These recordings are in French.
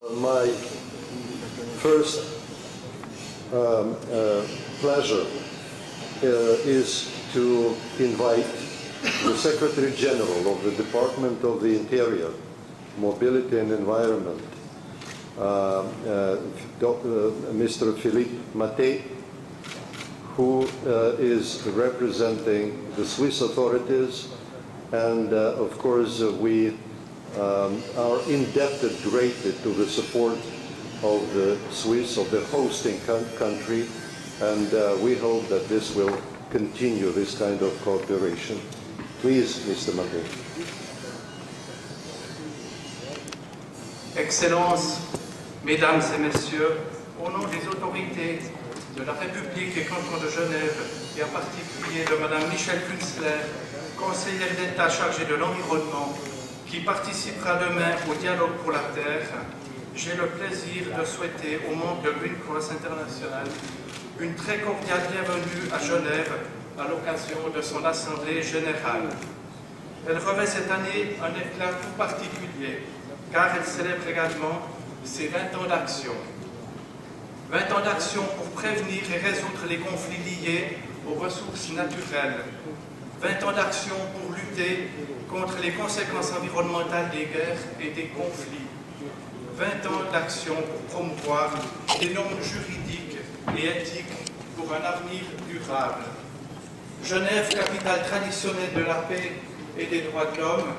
My first pleasure is to invite the Secretary General of the Department of the Interior, Mobility and Environment, Mr. Philippe Maté, who is representing the Swiss authorities, and of course we are indebted greatly to the support of the Swiss, of the hosting country, and we hope that this will continue, this kind of cooperation. Please, Mr. Maté. Excellences, Mesdames et Messieurs, au nom des autorités de la République et canton de Genève, et en particulier de Madame Michèle Künstler, conseillère d'État chargée de l'environnement, qui participera demain au dialogue pour la Terre, j'ai le plaisir de souhaiter aux membres de Green Cross International une très cordiale bienvenue à Genève à l'occasion de son Assemblée générale. Elle revêt cette année un éclat tout particulier, car elle célèbre également ses 20 ans d'action. 20 ans d'action pour prévenir et résoudre les conflits liés aux ressources naturelles. 20 ans d'action pour lutter contre les conséquences environnementales des guerres et des conflits. 20 ans d'action pour promouvoir des normes juridiques et éthiques pour un avenir durable. Genève, capitale traditionnelle de la paix et des droits de l'homme,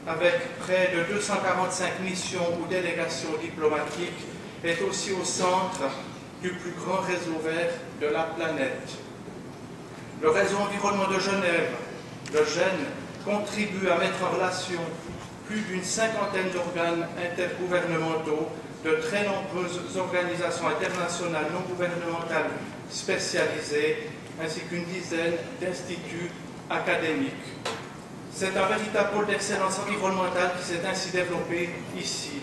avec près de 245 missions ou délégations diplomatiques, est aussi au centre du plus grand réseau vert de la planète. Le réseau environnement de Genève, le GEN, contribue à mettre en relation plus d'une cinquantaine d'organes intergouvernementaux, de très nombreuses organisations internationales non gouvernementales spécialisées, ainsi qu'une dizaine d'instituts académiques. C'est un véritable pôle d'excellence environnementale qui s'est ainsi développé ici.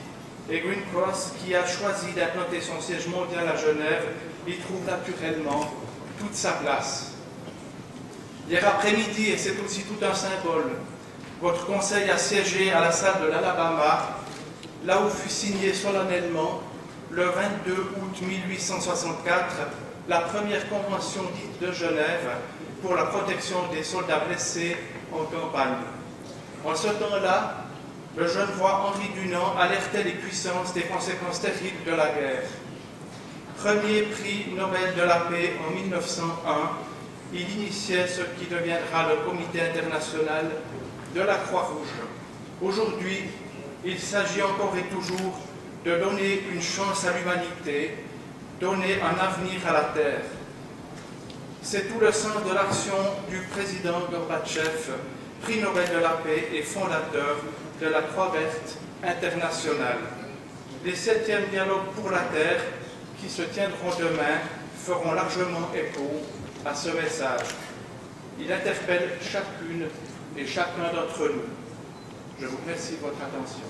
Et Green Cross, qui a choisi d'implanter son siège mondial à Genève, y trouve naturellement toute sa place. Hier après-midi, et c'est aussi tout un symbole, votre conseil a siégé à la salle de l'Alabama, là où fut signée solennellement, le 22 août 1864, la première convention dite de Genève pour la protection des soldats blessés en campagne. En ce temps-là, le jeune roi Henri Dunant alertait les puissances des conséquences terribles de la guerre. Premier prix Nobel de la paix en 1901, il initiait ce qui deviendra le Comité international de la Croix-Rouge. Aujourd'hui, il s'agit encore et toujours de donner une chance à l'humanité, donner un avenir à la Terre. C'est tout le sens de l'action du président Gorbatchev, prix Nobel de la paix et fondateur de la Croix verte internationale. Les 7e dialogues pour la Terre, qui se tiendront demain, feront largement écho à ce message. Il interpelle chacune et chacun d'entre nous. Je vous remercie de votre attention.